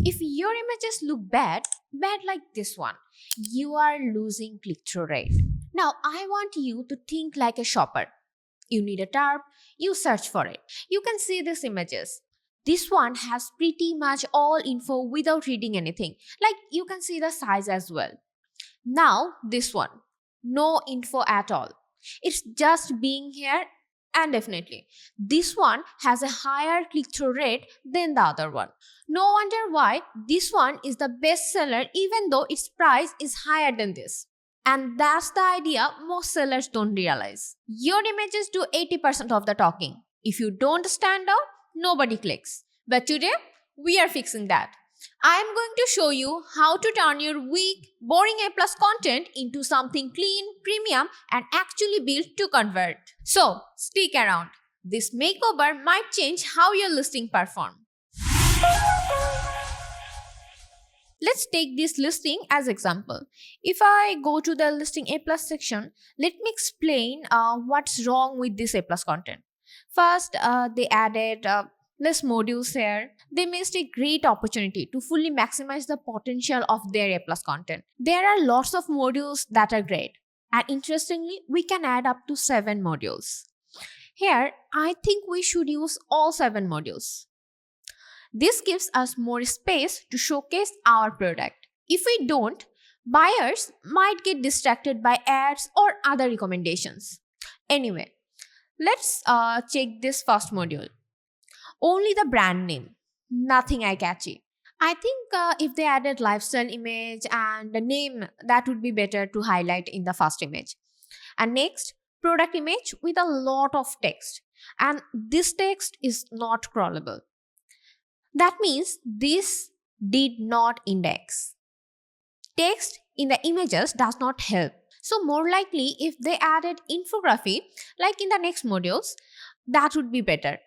If your images look bad like this one, you are losing click-through rate. Now, I want you to think like a shopper. You need a tarp, you search for it. You can see these images. This one has pretty much all info without reading anything. Like you can see the size as well. Now, this one, no info at all. It's just being here, and definitely this one has a higher click-through rate than the other one. No wonder why this one is the best seller even though its price is higher than this. And that's the idea most sellers don't realize. Your images do 80% of the talking. If you don't stand out, nobody clicks. But today, we are fixing that. I am going to show you how to turn your weak, boring A+ content into something clean, premium, and actually built to convert. So, stick around. This makeover might change how your listing performs. Let's take this listing as example. If I go to the listing A+ section, let me explain what's wrong with this A+ content. First, they added less modules here. They missed a great opportunity to fully maximize the potential of their A+ content. There are lots of modules that are great. And interestingly, we can add up to 7 modules. Here, I think we should use all 7 modules. This gives us more space to showcase our product. If we don't, buyers might get distracted by ads or other recommendations. Anyway, let's check this first module. Only the brand name, nothing eye-catchy. I think if they added lifestyle image and the name, that would be better to highlight in the first image. And next, product image with a lot of text. And this text is not crawlable. That means this did not index. Text in the images does not help. So more likely if they added infography like in the next modules, that would be better.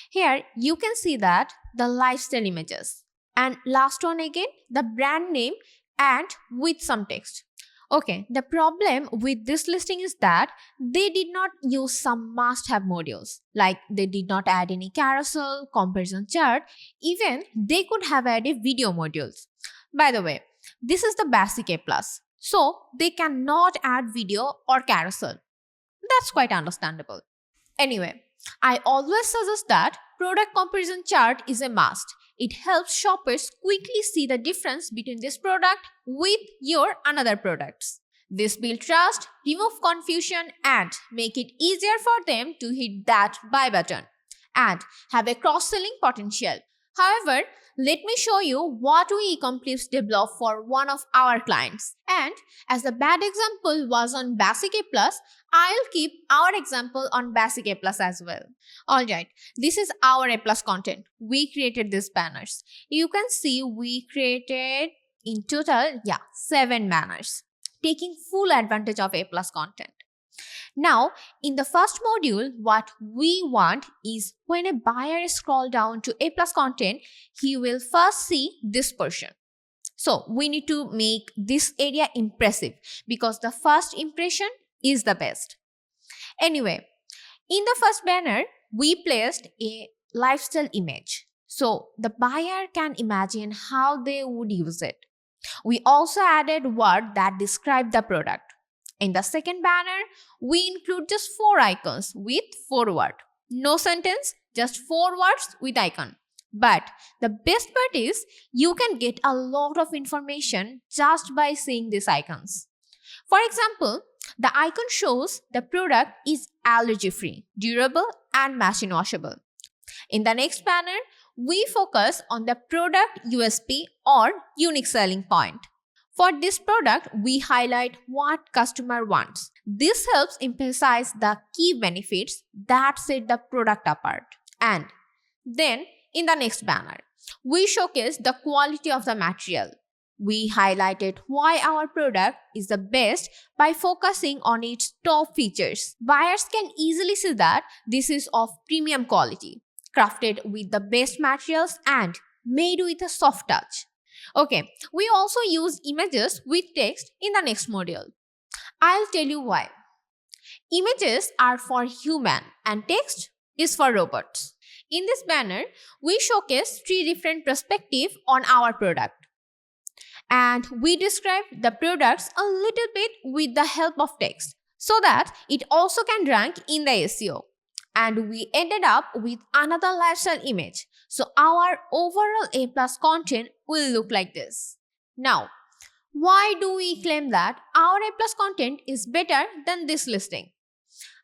Here you can see that the lifestyle images. And last one again, the brand name and with some text. Okay, the problem with this listing is that they did not use some must-have modules. Like they did not add any carousel, comparison chart. Even they could have added video modules. By the way, this is the basic A+. So they cannot add video or carousel. That's quite understandable. Anyway, I always suggest that product comparison chart is a must. It helps shoppers quickly see the difference between this product with your another products. This builds trust, remove confusion, and make it easier for them to hit that buy button and have a cross-selling potential. However, let me show you what we Ecomclips developed for one of our clients. And as the bad example was on Basic A+, I'll keep our example on Basic A+ as well. Alright, this is our A+ content. We created these banners. You can see we created in total, 7 banners, taking full advantage of A+ content. Now, in the first module, what we want is when a buyer scrolls down to A+ content, he will first see this portion. So, we need to make this area impressive because the first impression is the best. Anyway, in the first banner, we placed a lifestyle image. So, the buyer can imagine how they would use it. We also added words that describe the product. In the second banner, we include just 4 icons with 4 words. No sentence, just 4 words with icon. But the best part is you can get a lot of information just by seeing these icons. For example, the icon shows the product is allergy-free, durable, and machine washable. In the next banner, we focus on the product USP or unique selling point. For this product, we highlight what customer wants. This helps emphasize the key benefits that set the product apart. And then, in the next banner, we showcase the quality of the material. We highlighted why our product is the best by focusing on its top features. Buyers can easily see that this is of premium quality, crafted with the best materials and made with a soft touch. Okay, we also use images with text in the next module. I'll tell you why. Images are for human and text is for robots. In this banner, we showcase 3 different perspectives on our product. And we describe the products a little bit with the help of text so that it also can rank in the SEO. And we ended up with another lifestyle image. So our overall A+ content will look like this. Now, why do we claim that our A+ content is better than this listing?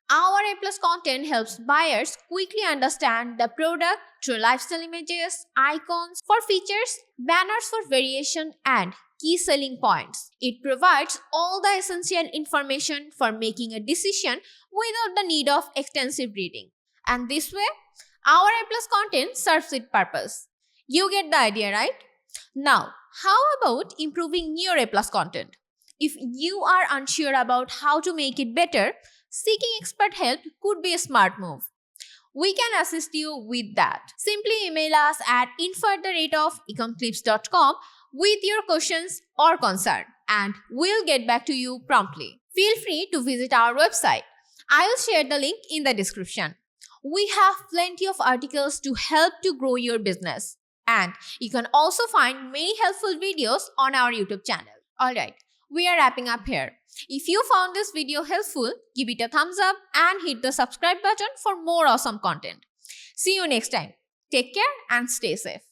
Our A+ content helps buyers quickly understand the product through lifestyle images, icons for features, banners for variation, and key selling points. It provides all the essential information for making a decision without the need of extensive reading. And this way, our A+ content serves its purpose. You get the idea, right? Now, how about improving your A+ content? If you are unsure about how to make it better, seeking expert help could be a smart move. We can assist you with that. Simply email us at info@ecomclips.com with your questions or concern, and we'll get back to you promptly. Feel free to visit our website. I will share the link in the description. We have plenty of articles to help to grow your business, and you can also find many helpful videos on our YouTube channel. Alright, we are wrapping up here. If you found this video helpful, give it a thumbs up and hit the subscribe button for more awesome content. See you next time. Take care and stay safe.